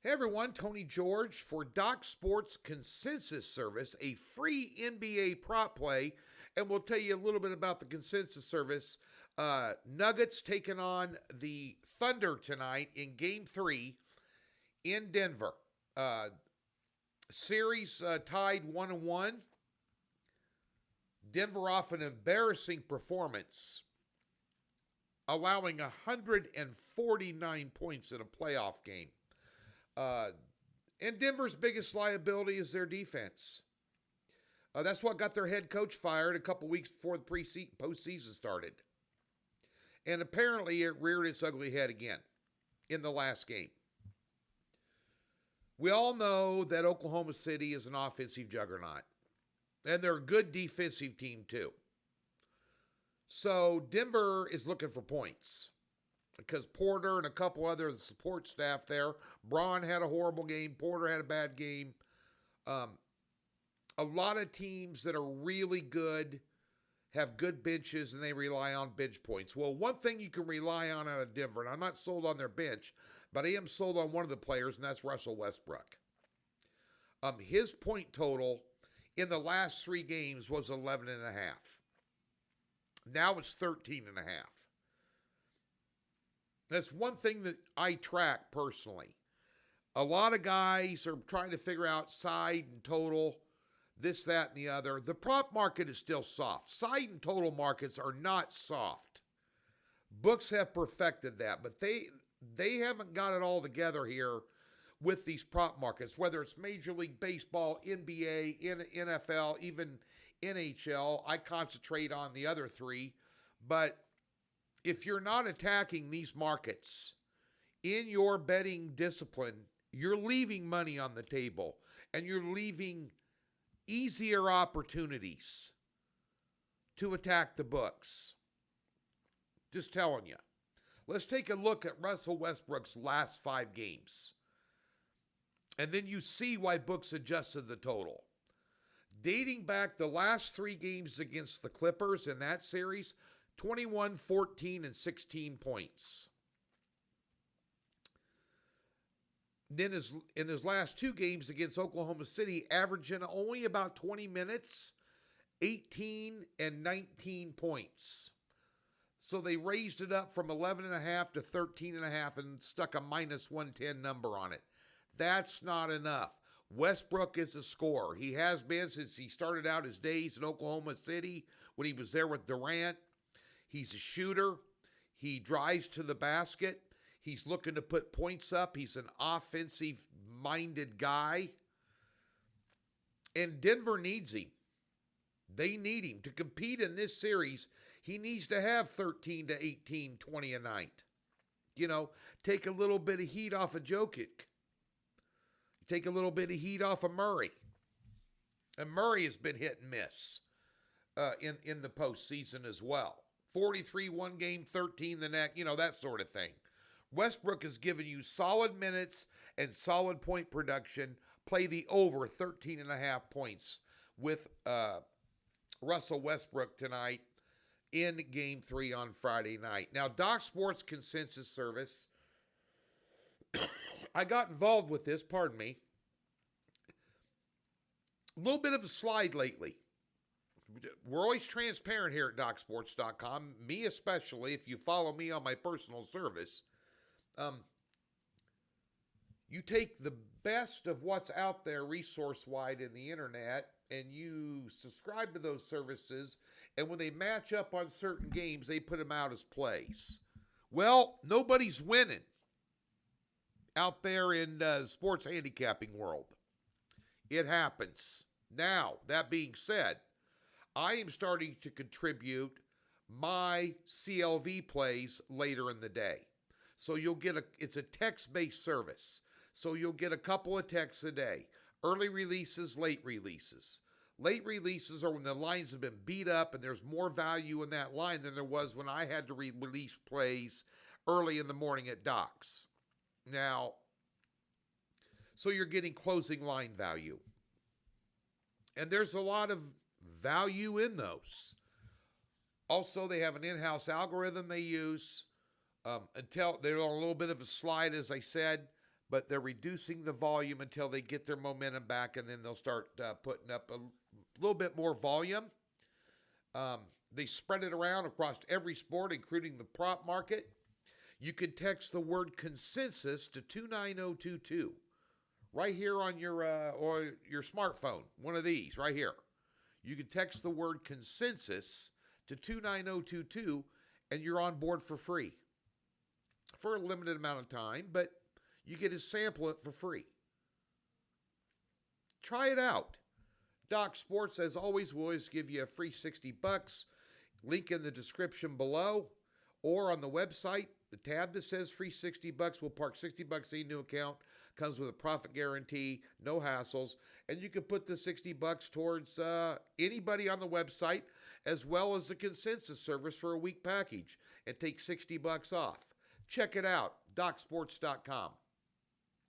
Hey everyone, Tony George for Doc Sports Consensus Service, a free NBA prop play, and we'll tell you a little bit about the Consensus Service. Nuggets taking on the Thunder tonight in Game 3 in Denver. Uh, Series tied 1-1. Denver off an embarrassing performance, allowing 149 points in a playoff game. Uh, and Denver's biggest liability is their defense. That's what got their head coach fired a couple weeks before the postseason started. And apparently it reared its ugly head again in the last game. We all know that Oklahoma City is an offensive juggernaut. And they're a good defensive team too. So Denver is looking for points, because Porter and a couple other support staff there. Braun had a horrible game. Porter had a bad game. A lot of teams that are really good have good benches, and they rely on bench points. Well, one thing you can rely on out of Denver, and I'm not sold on their bench, but I am sold on one of the players, and that's Russell Westbrook. His point total in the last 3 games was 11.5. Now it's 13.5. That's one thing that I track personally. A lot of guys are trying to figure out side and total, this, that, and the other. The prop market is still soft. Side and total markets are not soft. Books have perfected that, but they haven't got it all together here with these prop markets, whether it's Major League Baseball, NBA, NFL, even NHL. I concentrate on the other 3, but if you're not attacking these markets in your betting discipline, you're leaving money on the table and you're leaving easier opportunities to attack the books. Just telling you. Let's take a look at Russell Westbrook's last 5 games. And then you see why books adjusted the total. Dating back the last 3 games against the Clippers in that series, 21, 14, and 16 points. Then in his last 2 games against Oklahoma City, averaging only about 20 minutes, 18 and 19 points. So they raised it up from 11.5 to 13.5 and stuck a minus 110 number on it. That's not enough. Westbrook is a scorer. He has been since he started out his days in Oklahoma City when he was there with Durant. He's a shooter. He drives to the basket. He's looking to put points up. He's an offensive-minded guy. And Denver needs him. They need him. To compete in this series, he needs to have 13 to 18, 20 a night. Take a little bit of heat off of Jokic. Take a little bit of heat off of Murray. And Murray has been hit and miss in the postseason as well. 43 one game, 13 the next, that sort of thing. Westbrook has given you solid minutes and solid point production. Play the over 13.5 points with Russell Westbrook tonight in Game 3 on Friday night. Now, Doc Sports Consensus Service, I got involved with this, pardon me. A little bit of a slide lately. We're always transparent here at DocSports.com, me especially, if you follow me on my personal service. You take the best of what's out there resource-wide in the internet, and you subscribe to those services, and when they match up on certain games, they put them out as plays. Well, nobody's winning out there in the sports handicapping world. It happens. Now, that being said, I am starting to contribute my CLV plays later in the day. So you'll get it's a text-based service. So you'll get a couple of texts a day. Early releases, late releases. Late releases are when the lines have been beat up and there's more value in that line than there was when I had to release plays early in the morning at Docs. Now, so you're getting closing line value. And there's a lot of value in those. Also, they have an in-house algorithm they use until they're on a little bit of a slide, as I said, but they're reducing the volume until they get their momentum back, and then they'll start putting up a little bit more volume. They spread it around across every sport, including the prop market. You can text the word consensus to 29022 right here on your or your smartphone, one of these right here. You can text the word consensus to 29022 and you're on board for free for a limited amount of time, but you get to sample it for free. Try it out. Doc Sports, as always, will always give you a free $60. Link in the description below or on the website. The tab that says free $60 will park $60 in a new account. Comes with a profit guarantee, no hassles, and you can put the $60 towards anybody on the website, as well as the consensus service for a week package, and take $60 off. Check it out, DocSports.com.